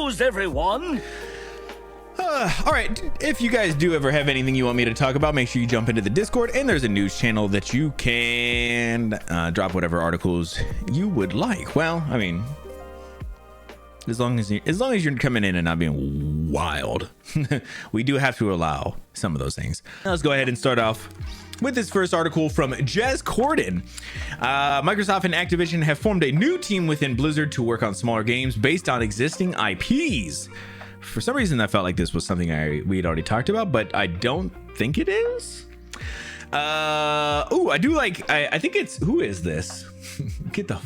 news, everyone. All right, if you guys do ever have anything you want me to talk about, make sure you jump into the Discord, and there's a news channel that you can drop whatever articles you would like. Well, I mean, as long as you're coming in and not being wild, we do have to allow some of those things. Now let's go ahead and start off with this first article from Jez Corden. Microsoft and Activision have formed a new team within Blizzard to work on smaller games based on existing IPs. For some reason, I felt like this was something we had already talked about, but I don't think it is. I do like. I think it's, who is this? Get the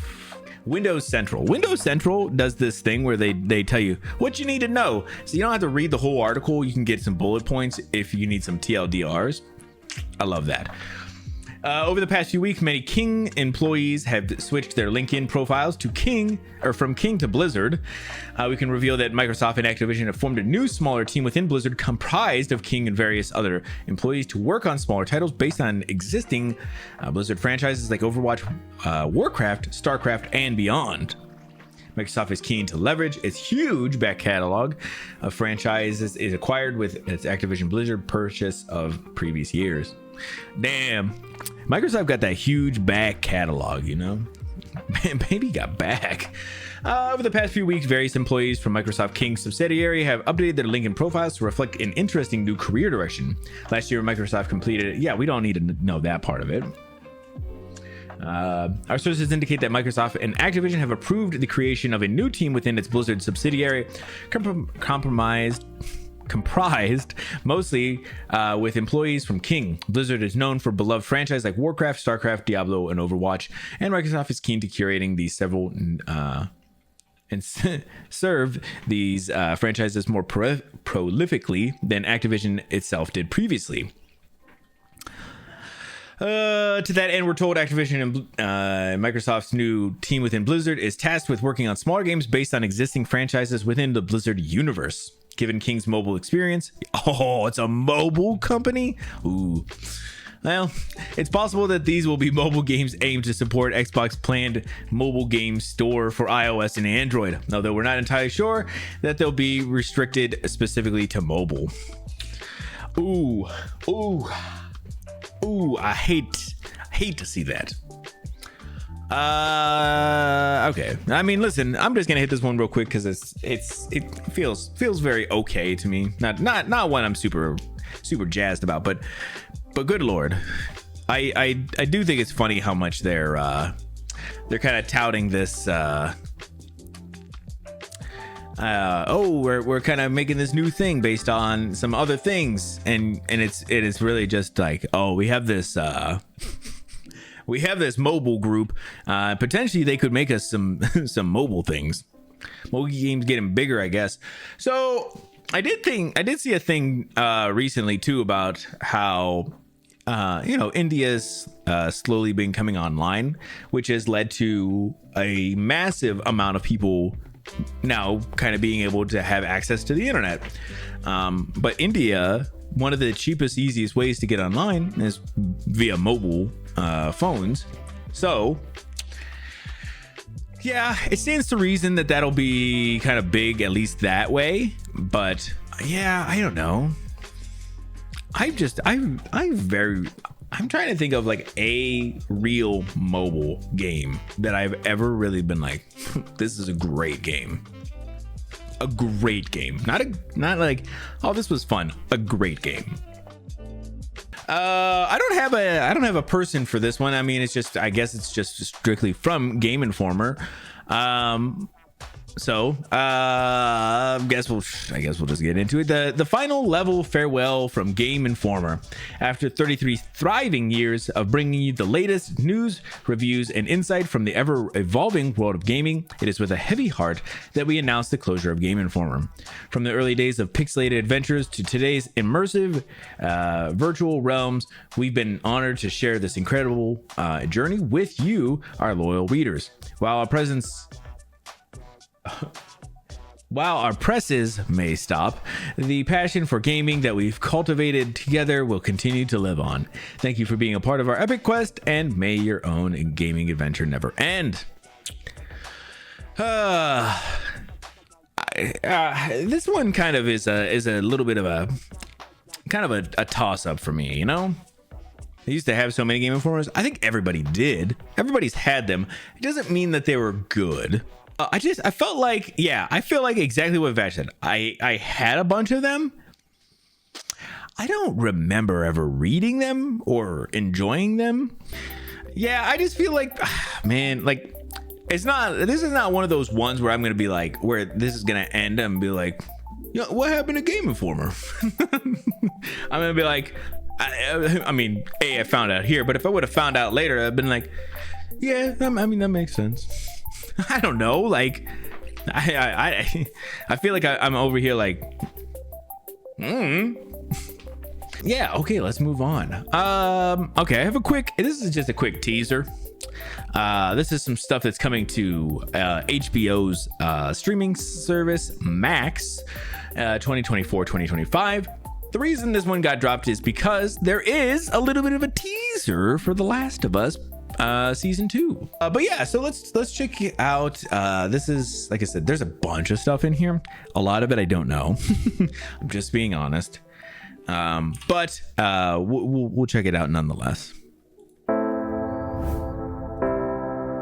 Windows Central. Windows Central does this thing where they tell you what you need to know, so you don't have to read the whole article. You can get some bullet points if you need some TLDRs. I love that. Over the past few weeks, many King employees have switched their LinkedIn profiles to King, or from King to Blizzard. We can reveal that Microsoft and Activision have formed a new, smaller team within Blizzard comprised of King and various other employees to work on smaller titles based on existing Blizzard franchises like Overwatch, Warcraft, StarCraft, and beyond. Microsoft is keen to leverage its huge back catalog of franchises is acquired with its Activision Blizzard purchase of previous years. Damn, Microsoft got that huge back catalog, you know? Man, baby got back. Over the past few weeks, various employees from Microsoft King's subsidiary have updated their LinkedIn profiles to reflect an interesting new career direction. Last year, Microsoft completed, yeah, we don't need to know that part of it. Our sources indicate that Microsoft and Activision have approved the creation of a new team within its Blizzard subsidiary, comprised mostly with employees from King. Blizzard is known for beloved franchises like Warcraft, StarCraft, Diablo, and Overwatch, and Microsoft is keen to curating these several and serve these franchises more prolifically than Activision itself did previously. To that end, we're told Activision and Microsoft's new team within Blizzard is tasked with working on smaller games based on existing franchises within the Blizzard universe. Given King's mobile experience, it's a mobile company? Ooh. Well, it's possible that these will be mobile games aimed to support Xbox planned mobile game store for iOS and Android, although we're not entirely sure that they'll be restricted specifically to mobile. Ooh, I hate to see that. Okay. I mean, listen, I'm just gonna hit this one real quick because it feels very okay to me. Not one I'm super jazzed about, but good lord, I do think it's funny how much they're kind of touting this. We're kind of making this new thing based on some other things, and it is really just like, we have this mobile group. Potentially they could make us some mobile things. Mobile games getting bigger, I guess. So I did see a thing recently too about how India's slowly been coming online, which has led to a massive amount of people now kind of being able to have access to the internet. But India, one of the cheapest, easiest ways to get online is via mobile phones. So yeah, it stands to reason that that'll be kind of big, at least that way. But yeah, I don't know. I'm trying to think of like a real mobile game that I've ever really been like, this is a great game. A great game. Not like, oh, this was fun. A great game. I don't have a person for this one. I mean, I guess it's just strictly from Game Informer. So I guess we'll just get into it. The final level farewell from Game Informer. After 33 thriving years of bringing you the latest news, reviews, and insight from the ever-evolving world of gaming, it is with a heavy heart that we announce the closure of Game Informer. From the early days of pixelated adventures to today's immersive virtual realms, we've been honored to share this incredible journey with you, our loyal readers. While our presses may stop, the passion for gaming that we've cultivated together will continue to live on. Thank you for being a part of our epic quest, and may your own gaming adventure never end. this one kind of is a little bit of a kind of a toss up for me, you know. They used to have so many Game Informers. I think everybody did. Everybody's had them. It doesn't mean that they were good. I felt like, yeah, I feel like exactly what Vash said. I had a bunch of them. I don't remember ever reading them or enjoying them. Yeah, I just feel like, man, like this is not one of those ones where I'm going to be like, where this is going to end and be like, you know, what happened to Game Informer? I'm going to be like, I mean, I found out here, but if I would have found out later, I'd been like, yeah, I mean, that makes sense. I don't know. Like, I feel like I'm over here like, yeah. Okay, let's move on. Okay, I have this is just a quick teaser. This is some stuff that's coming to HBO's streaming service, Max, 2024-2025. The reason this one got dropped is because there is a little bit of a teaser for The Last of Us season 2. But yeah, so let's check it out. This is, like I said, there's a bunch of stuff in here. A lot of it I don't know. I'm just being honest. But we'll check it out nonetheless.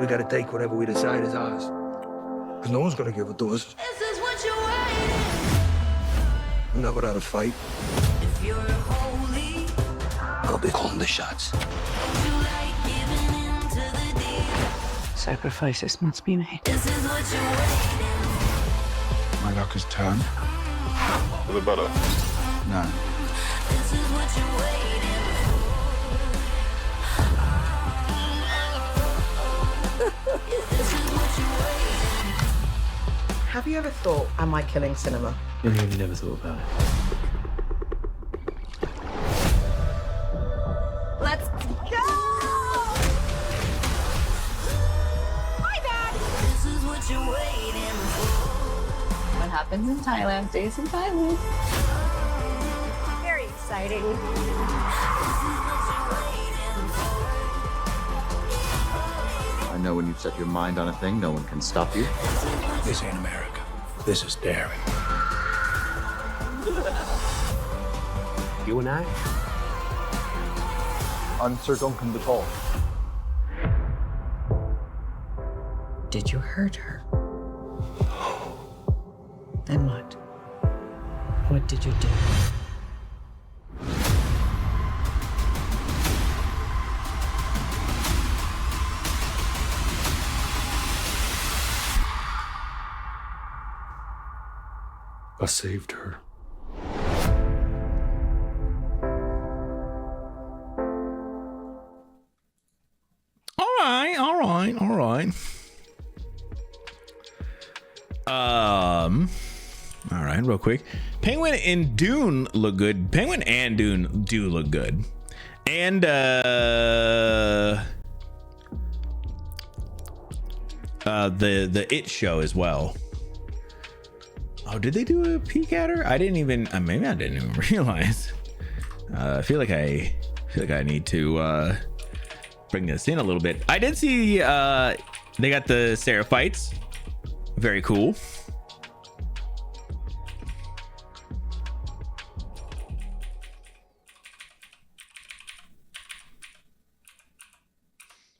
We gotta take whatever we decide is ours. Because no one's gonna give it to us. This is what you're waiting. I'm not without a fight. If you're holy, I'll be calling the shots. you like giving in to the deal. Sacrifices must be made. This is what you're waiting. My luck has turned. For the better. No. This is what you're waiting for. This is what you're waiting. Have you ever thought, am I killing cinema? You never thought about it. Let's go! Hi, Dad! This is what you're waiting for. What happens in Thailand stays in Thailand. Very exciting. This is what you're waiting for. I know when you've set your mind on a thing, no one can stop you. This ain't America. This is daring. You and I? I'm Sir Duncan de Paul. Did you hurt her? Then what? What did you do? I saved her. All right. All right, real quick. Penguin and Dune look good. Penguin and Dune do look good. And the It show as well. Oh, did they do a peek at her? I didn't even maybe I didn't even realize. I feel like I need to bring this in a little bit. I did see they got the Seraphites. Very cool.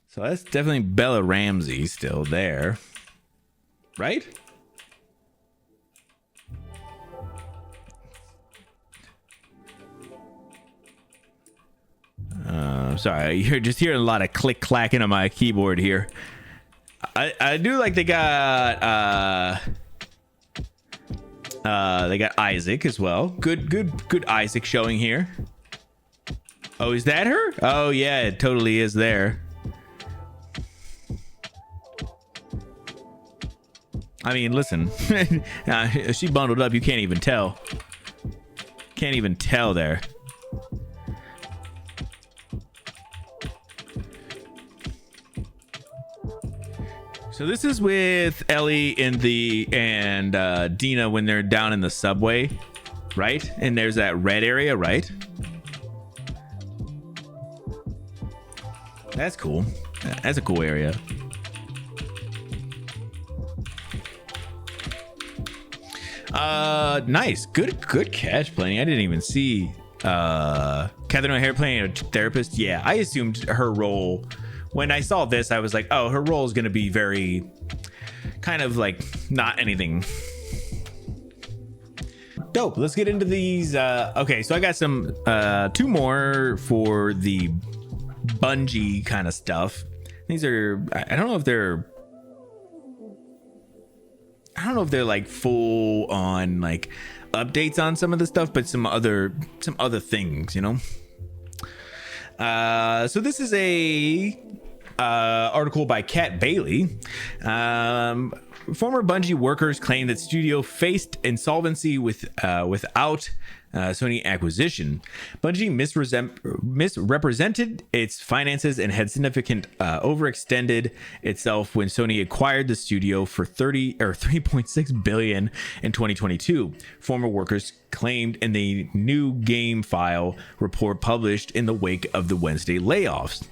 So that's definitely Bella Ramsey still there, right? Sorry, you're just hearing a lot of click clacking on my keyboard here. I do like they got Isaac as well. Good Isaac showing here. Oh, is that her? Oh yeah, it totally is there. I mean, listen, she bundled up. You can't even tell. Can't even tell there. So this is with Ellie and Dina when they're down in the subway, right? And there's that red area, right? That's cool. That's a cool area. Nice. Good catch, Plenty. I didn't even see Catherine O'Hara playing a therapist. Yeah, I assumed her role when I saw this. I was like, oh, her role is going to be very kind of like not anything. Dope. Let's get into these. Okay, so I got some 2 more for the Bungie kind of stuff. These are, I don't know if they're like full on like updates on some of the stuff, but some other things, you know. So this is a article by Kat Bailey. Former Bungie workers claim that studio faced insolvency without Sony acquisition. Bungie misrepresented its finances and had significant overextended itself when Sony acquired the studio for 3.6 billion in 2022. Former workers claimed in the new game file report published in the wake of the Wednesday layoffs.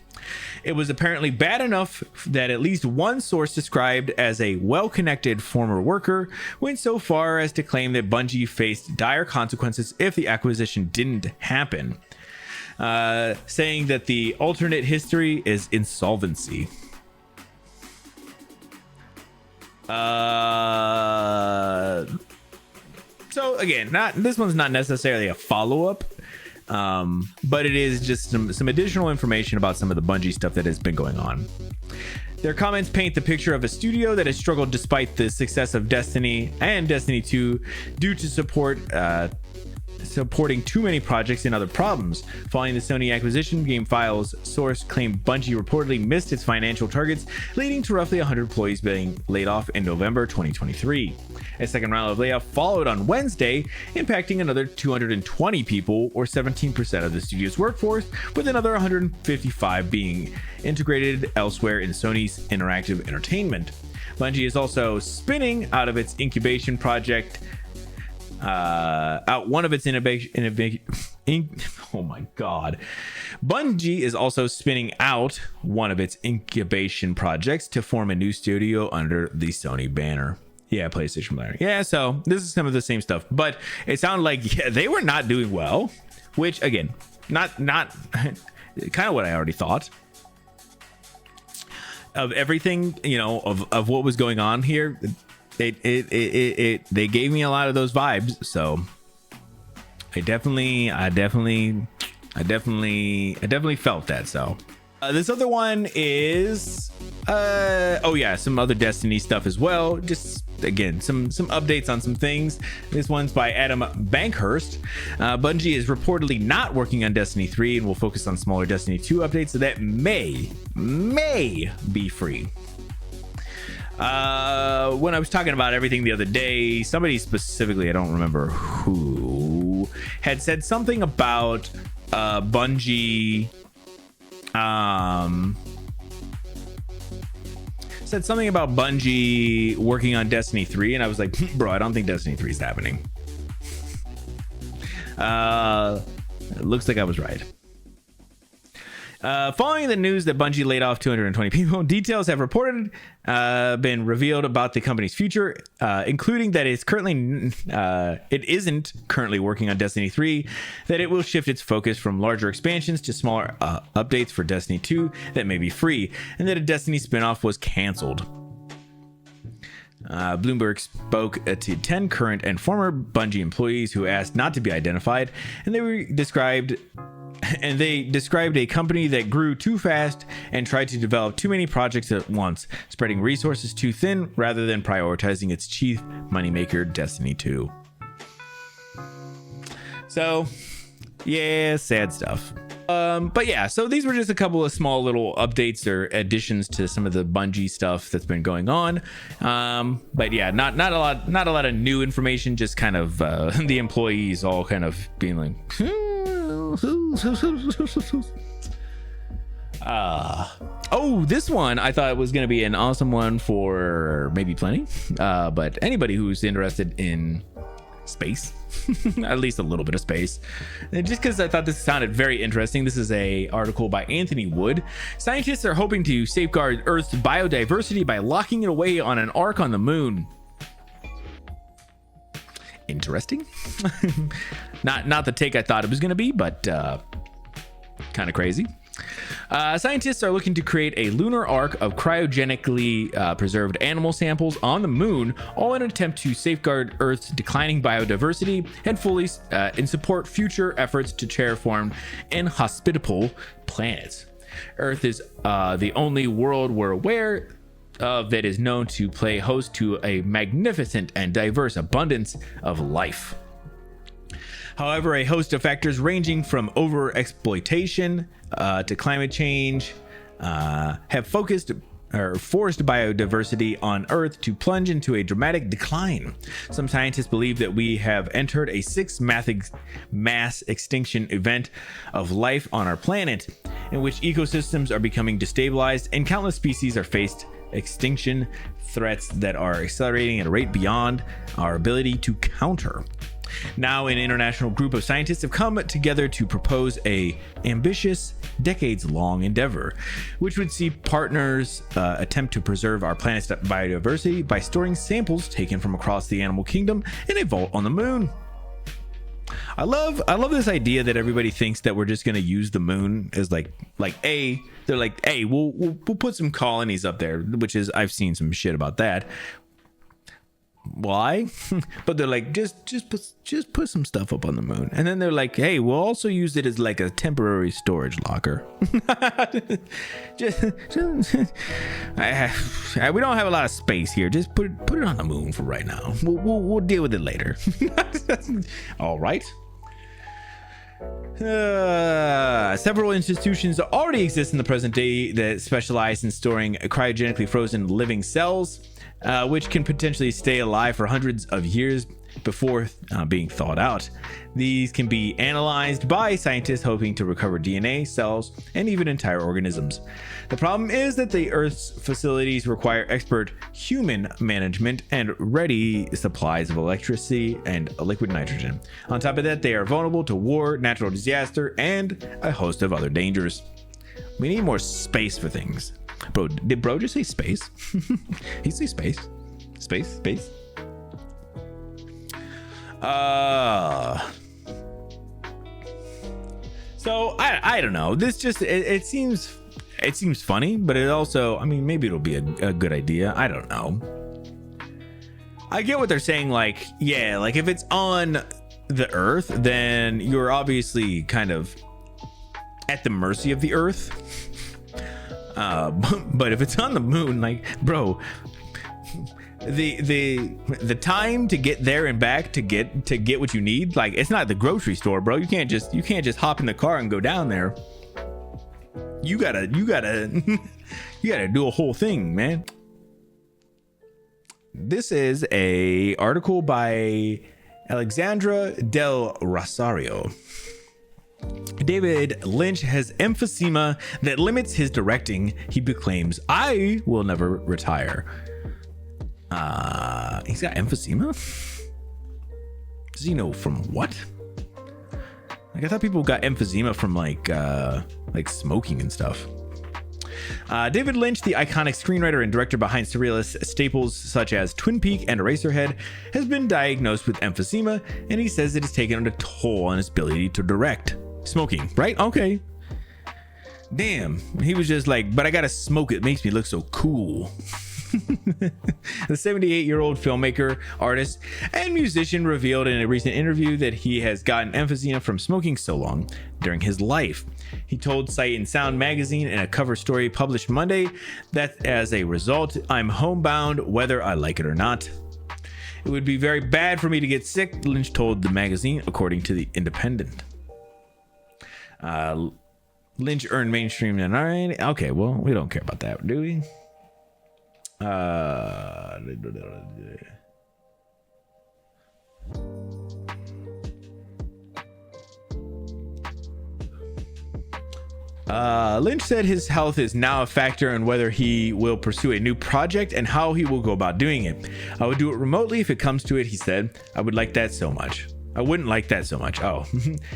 It was apparently bad enough that at least one source described as a well-connected former worker went so far as to claim that Bungie faced dire consequences if the acquisition didn't happen, saying that the alternate history is insolvency. So again, this one's not necessarily a follow-up. But it is just some additional information about some of the Bungie stuff that has been going on. Their comments paint the picture of a studio that has struggled despite the success of Destiny and Destiny 2 due to supporting too many projects and other problems. Following the Sony acquisition, Game Files source claimed Bungie reportedly missed its financial targets, leading to roughly 100 employees being laid off in November 2023. A second round of layoff followed on Wednesday, impacting another 220 people, or 17% of the studio's workforce, with another 155 being integrated elsewhere in Sony's interactive entertainment. Bungie is also spinning out of its incubation project. Bungie is also spinning out one of its incubation projects to form a new studio under the Sony banner. Yeah, PlayStation banner. Yeah, so this is some of the same stuff, but it sounded like they were not doing well, which again, not kind of what I already thought of everything, you know, of what was going on here. They gave me a lot of those vibes, so I definitely felt that. So this other one is some other Destiny stuff as well. Just again, some updates on some things. This one's by Adam Bankhurst. Bungie is reportedly not working on Destiny 3 and will focus on smaller Destiny 2 updates that may be free. When I was talking about everything the other day, somebody specifically, I don't remember who, had said something about Bungie working on Destiny 3, and I was like, bro, I don't think Destiny 3 is happening. It looks like I was right. Following the news that Bungie laid off 220 people, details have been revealed about the company's future, including that it isn't currently working on Destiny 3, that it will shift its focus from larger expansions to smaller updates for Destiny 2 that may be free, and that a Destiny spinoff was canceled. Bloomberg spoke to 10 current and former Bungie employees who asked not to be identified, and they described a company that grew too fast and tried to develop too many projects at once, spreading resources too thin rather than prioritizing its chief moneymaker, Destiny 2. So, yeah, sad stuff. But yeah, so these were just a couple of small little updates or additions to some of the Bungie stuff that's been going on. But yeah, not a lot of new information, just kind of the employees all kind of being like, this one I thought was going to be an awesome one for maybe Plenty, but anybody who's interested in space, at least a little bit of space, and just because I thought this sounded very interesting. This is a article by Anthony Wood. Scientists are hoping to safeguard Earth's biodiversity by locking it away on an ark on the moon. interesting. Not the take I thought it was going to be, but kind of crazy. Scientists are looking to create a lunar ark of cryogenically preserved animal samples on the moon, all in an attempt to safeguard Earth's declining biodiversity and fully support future efforts to terraform inhospitable planets. Earth is the only world we're aware of that is known to play host to a magnificent and diverse abundance of life. However, a host of factors ranging from overexploitation to climate change have forced biodiversity on Earth to plunge into a dramatic decline. Some scientists believe that we have entered a sixth mass extinction event of life on our planet, in which ecosystems are becoming destabilized and countless species are faced extinction threats that are accelerating at a rate beyond our ability to counter. Now, an international group of scientists have come together to propose a ambitious, decades-long endeavor, which would see partners attempt to preserve our planet's biodiversity by storing samples taken from across the animal kingdom in a vault on the moon. I love this idea that everybody thinks that we're just gonna use the moon as they're like, hey, we'll put some colonies up there, which is, I've seen some shit about that. Why? But they're like, just put some stuff up on the moon, and then they're like, hey, we'll also use it as like a temporary storage locker. We don't have a lot of space here. Just put it on the moon for right now. We'll deal with it later. All right. Several institutions already exist in the present day that specialize in storing cryogenically frozen living cells, which can potentially stay alive for hundreds of years before being thawed out. These can be analyzed by scientists hoping to recover DNA, cells, and even entire organisms. The problem is that the Earth's facilities require expert human management and ready supplies of electricity and liquid nitrogen. On top of that, they are vulnerable to war, natural disaster, and a host of other dangers. We need more space for things. Bro, did bro just say space? He say space? Space? So I don't know. This just it seems funny, but it also, I mean, maybe it'll be a good idea. I don't know. I get what they're saying. Like, yeah, like if it's on the Earth, then you're obviously kind of at the mercy of the Earth. But if it's on the moon, like, bro, the time to get there and back to get what you need, like, it's not the grocery store, bro. You can't just hop in the car and go down there. You gotta you gotta do a whole thing, man. This is a article by Alexandra Del Rosario. David Lynch has emphysema that limits his directing. He proclaims, "I will never retire." He's got emphysema? Does he know from what? Like, I thought people got emphysema from like smoking and stuff. David Lynch, the iconic screenwriter and director behind surrealist staples such as Twin Peaks and Eraserhead, has been diagnosed with emphysema, and he says it has taken a toll on his ability to direct. Smoking, right? Okay. Damn. He was just like, but I gotta smoke, it makes me look so cool. The 78-year-old filmmaker, artist, and musician revealed in a recent interview that he has gotten emphysema from smoking so long during his life. He told Sight and Sound magazine in a cover story published Monday that as a result, I'm homebound whether I like it or not. It would be very bad for me to get sick, Lynch told the magazine, according to The Independent. Lynch earned mainstream and alright. Okay, well, we don't care about that, do we? Lynch said his health is now a factor in whether he will pursue a new project and how he will go about doing it. I would do it remotely if it comes to it, he said. I would like that so much. I wouldn't like that so much. Oh,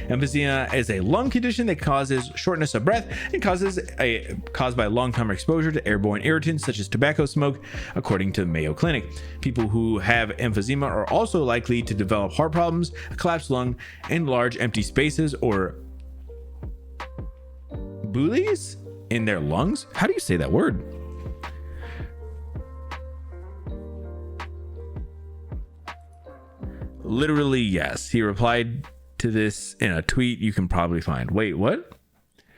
emphysema is a lung condition that causes shortness of breath and caused by long-term exposure to airborne irritants such as tobacco smoke, according to the Mayo Clinic. People who have emphysema are also likely to develop heart problems, a collapsed lung, and large empty spaces or bullies in their lungs. How do you say that word? Literally, yes. He replied to this in a tweet you can probably find. Wait, what?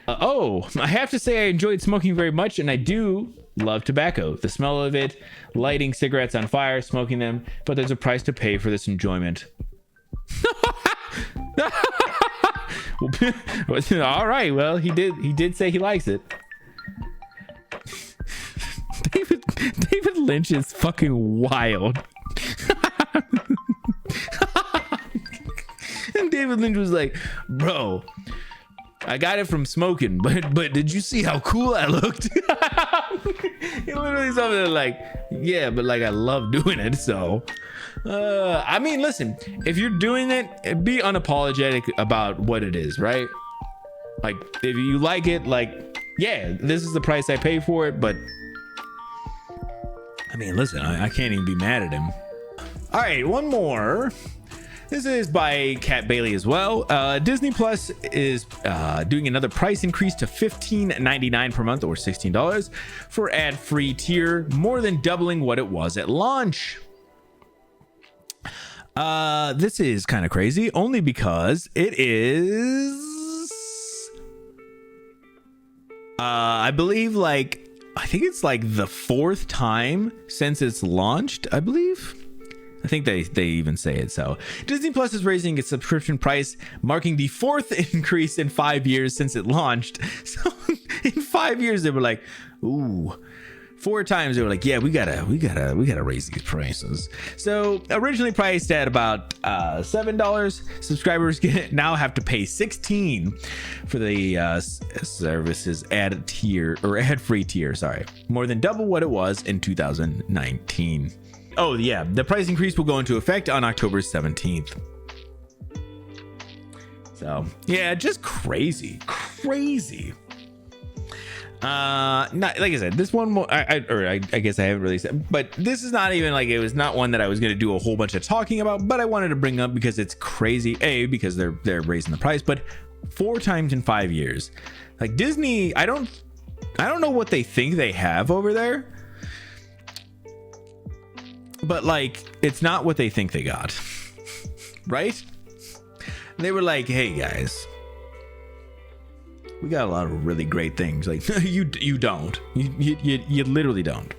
I have to say I enjoyed smoking very much, and I do love tobacco. The smell of it, lighting cigarettes on fire, smoking them, but there's a price to pay for this enjoyment. All right, well, he did say he likes it. David Lynch is fucking wild. And David Lynch was like, bro, I got it from smoking, but did you see how cool I looked? He literally something like, yeah, but like I love doing it. So I mean, listen, if you're doing it, be unapologetic about what it is, right? Like if you like it, like, yeah, this is the price I pay for it. But I mean, listen, I can't even be mad at him. All right, one more. This is by Kat Bailey as well. Disney Plus is doing another price increase to $15.99 per month or $16 for ad-free tier, more than doubling what it was at launch. This is kind of crazy, only because it is, I believe, like, I think it's like the 4th time since it's launched, I believe. I think they even say it. So Disney Plus is raising its subscription price, marking the 4th increase in 5 years since it launched. So in 5 years, they were like, ooh. 4 times they were like, yeah, we gotta raise these prices. So originally priced at about $7, subscribers now have to pay $16 for the services ad-free tier. Sorry, more than double what it was in 2019. Oh yeah, the price increase will go into effect on October 17th. So yeah, just crazy. Not like I said, this one I guess I haven't really said, but this is not even like, it was not one that I was going to do a whole bunch of talking about, but I wanted to bring up because it's crazy. Because they're raising the price, but 4 times in 5 years. Like Disney, I don't know what they think they have over there, but like it's not what they think they got. Right? They were like, hey guys, we got a lot of really great things. Like you don't. You literally don't.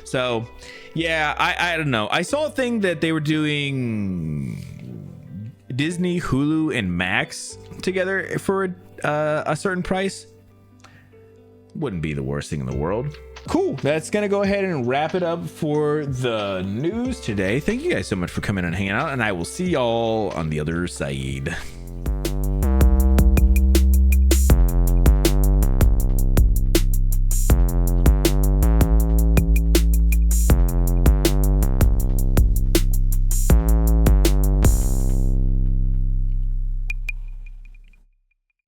So yeah, I don't know. I saw a thing that they were doing Disney, Hulu, and Max together for a certain price. Wouldn't be the worst thing in the world. Cool. That's gonna go ahead and wrap it up for the news today. Thank you guys so much for coming and hanging out, and I will see y'all on the other side.